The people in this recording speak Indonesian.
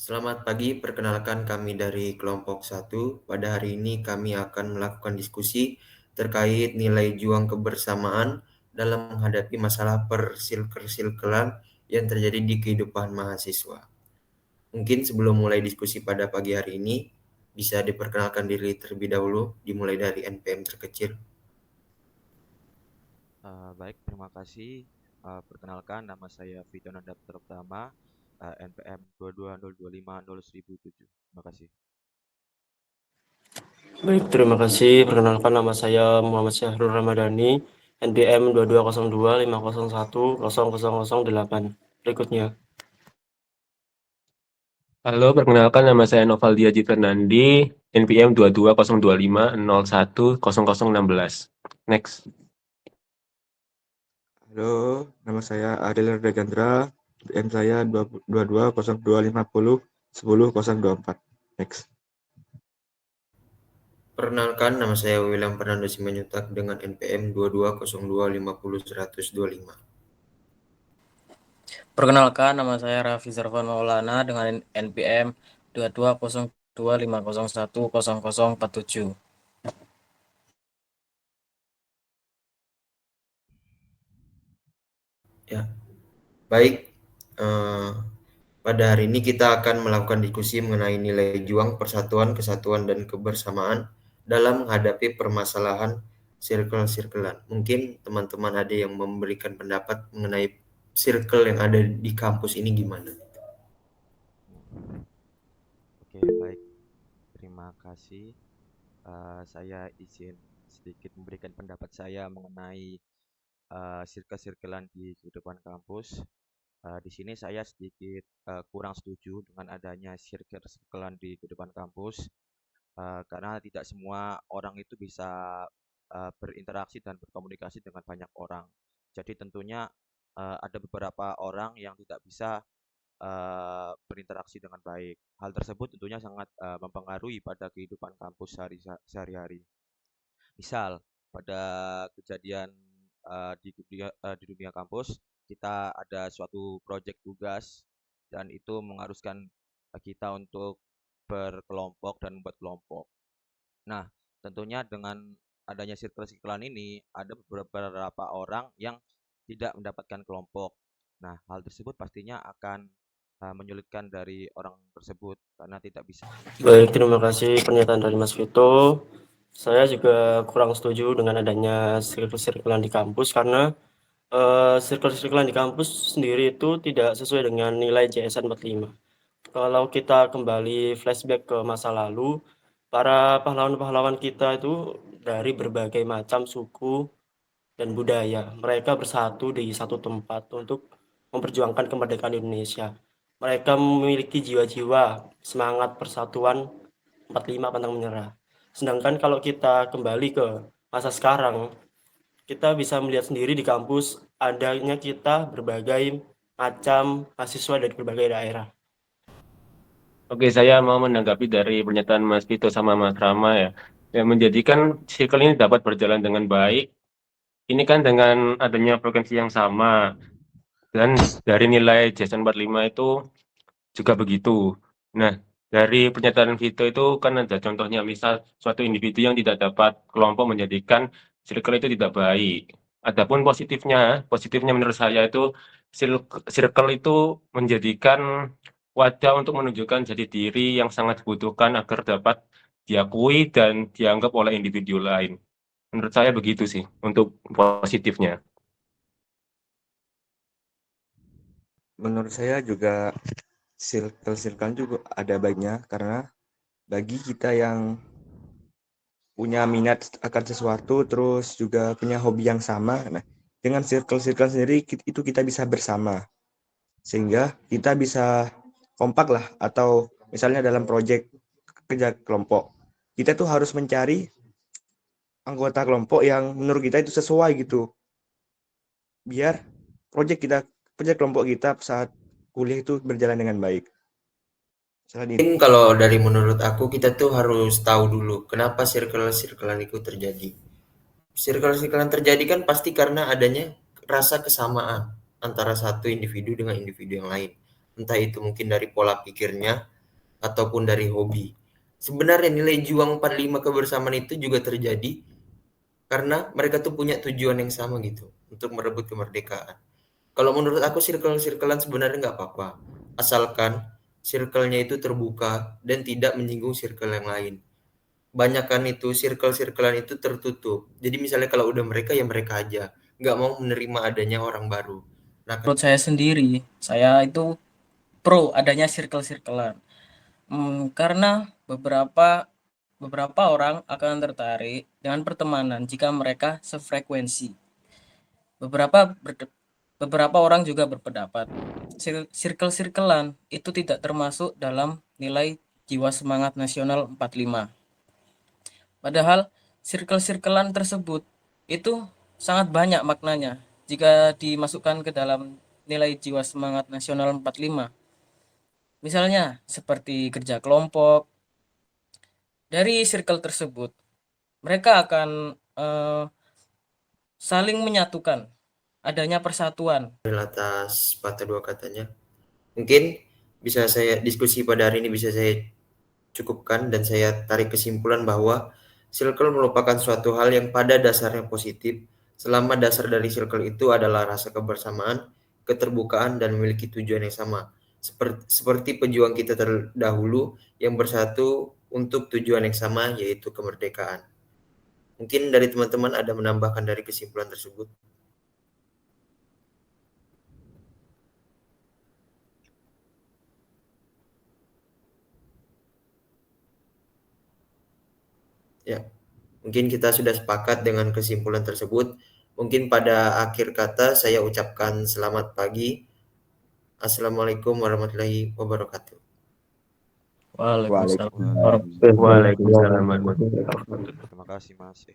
Selamat pagi, perkenalkan kami dari kelompok 1. Pada hari ini kami akan melakukan diskusi terkait nilai juang kebersamaan dalam menghadapi masalah persirkel-sirkelan yang terjadi di kehidupan mahasiswa. Mungkin sebelum mulai diskusi pada pagi hari ini, bisa diperkenalkan diri terlebih dahulu, dimulai dari NPM terkecil. Baik, terima kasih. Perkenalkan, nama saya Vito Nanda Pertama, NPM 220250007. Terima kasih. Baik, terima kasih. Perkenalkan nama saya Muhammad Syahrul Ramadhani, NPM 220250100008. Berikutnya. Halo, perkenalkan nama saya Novaldi Haji Fernandi, NPM 22025010010016. Next. Halo, nama saya Adel Redagandra, PM saya 220250100024. Next. Perkenalkan, nama saya William Fernando Simanjuntak dengan NPM 220250100125. Perkenalkan, nama saya Raffi Zarfan Maulana dengan NPM 22025010010047. Ya, baik. Pada hari ini kita akan melakukan diskusi mengenai nilai juang persatuan, kesatuan, dan kebersamaan dalam menghadapi permasalahan circle-circlean. Mungkin teman-teman ada yang memberikan pendapat mengenai circle yang ada di kampus ini gimana? Oke, baik. Terima kasih. Saya izin sedikit memberikan pendapat saya mengenai sirkel-sirkelan di kehidupan kampus. Di sini saya sedikit kurang setuju dengan adanya sirkel-sirkelan di kehidupan kampus, karena tidak semua orang itu bisa berinteraksi dan berkomunikasi dengan banyak orang. Jadi tentunya ada beberapa orang yang tidak bisa berinteraksi dengan baik. Hal tersebut tentunya sangat mempengaruhi pada kehidupan kampus sehari-hari. Misal pada kejadian di dunia kampus, kita ada suatu proyek tugas dan itu mengharuskan kita untuk berkelompok dan membuat kelompok. Nah, tentunya dengan adanya circle-circlean ini, ada beberapa orang yang tidak mendapatkan kelompok. Nah, hal tersebut pastinya akan menyulitkan dari orang tersebut karena tidak bisa. Baik, terima kasih pernyataan dari Mas Vito. Saya juga kurang setuju dengan adanya sirkel-sirkelan di kampus karena sirkel-sirkelan di kampus sendiri itu tidak sesuai dengan nilai JSN 45. Kalau kita kembali flashback ke masa lalu, para pahlawan-pahlawan kita itu dari berbagai macam suku dan budaya. Mereka bersatu di satu tempat untuk memperjuangkan kemerdekaan Indonesia. Mereka memiliki jiwa-jiwa semangat persatuan 45 pantang menyerah. Sedangkan kalau kita kembali ke masa sekarang, kita bisa melihat sendiri di kampus adanya kita berbagai macam mahasiswa dari berbagai daerah. Oke, saya mau menanggapi dari pernyataan Mas Vito sama Mas Rama ya. Yang menjadikan circle ini dapat berjalan dengan baik. Ini kan dengan adanya frekuensi yang sama. Dan dari nilai JSN 45 itu juga begitu. Nah, dari pernyataan Vito itu kan ada contohnya, misal suatu individu yang tidak dapat kelompok menjadikan circle itu tidak baik. Adapun positifnya menurut saya itu circle itu menjadikan wadah untuk menunjukkan jati diri yang sangat dibutuhkan agar dapat diakui dan dianggap oleh individu lain. Menurut saya begitu sih untuk positifnya. Menurut saya juga circle-circle juga ada baiknya karena bagi kita yang punya minat akan sesuatu terus juga punya hobi yang sama, nah dengan circle-circle sendiri itu kita bisa bersama sehingga kita bisa kompak lah, atau misalnya dalam proyek kerja kelompok kita tuh harus mencari anggota kelompok yang menurut kita itu sesuai gitu, biar proyek kelompok kita saat kuliah itu berjalan dengan baik. Selain itu, Mungkin kalau dari menurut aku kita tuh harus tahu dulu kenapa circle-circlean itu terjadi. Circle-circlean terjadi kan pasti karena adanya rasa kesamaan antara satu individu dengan individu yang lain. Entah itu mungkin dari pola pikirnya, ataupun dari hobi. Sebenarnya nilai juang 45 kebersamaan itu juga terjadi karena mereka tuh punya tujuan yang sama gitu, untuk merebut kemerdekaan. Kalau menurut aku circle-circlean sebenarnya nggak apa-apa, asalkan circle-nya itu terbuka dan tidak menyinggung circle yang lain. Banyakan itu circle-circlean itu tertutup. Jadi misalnya kalau udah mereka ya mereka aja, nggak mau menerima adanya orang baru. Nah, Menurut saya sendiri, saya itu pro adanya circle-circlean. Karena beberapa orang akan tertarik dengan pertemanan jika mereka sefrekuensi. Beberapa orang juga berpendapat circle-circlean itu tidak termasuk dalam nilai jiwa semangat nasional 45. Padahal circle-circlean tersebut itu sangat banyak maknanya jika dimasukkan ke dalam nilai jiwa semangat nasional 45. Misalnya seperti kerja kelompok. Dari circle tersebut mereka akan saling menyatukan, adanya persatuan. atas patah dua katanya. Mungkin bisa saya diskusi pada hari ini bisa saya cukupkan dan saya tarik kesimpulan bahwa circle merupakan suatu hal yang pada dasarnya positif selama dasar dari circle itu adalah rasa kebersamaan, keterbukaan, dan memiliki tujuan yang sama. Seperti pejuang kita terdahulu yang bersatu untuk tujuan yang sama yaitu kemerdekaan. Mungkin dari teman-teman ada menambahkan dari kesimpulan tersebut. Ya, mungkin kita sudah sepakat dengan kesimpulan tersebut. Mungkin pada akhir kata saya ucapkan selamat pagi. Assalamualaikum warahmatullahi wabarakatuh. Waalaikumsalam. Waalaikumsalam warahmatullahi wabarakatuh. Terima kasih Mas.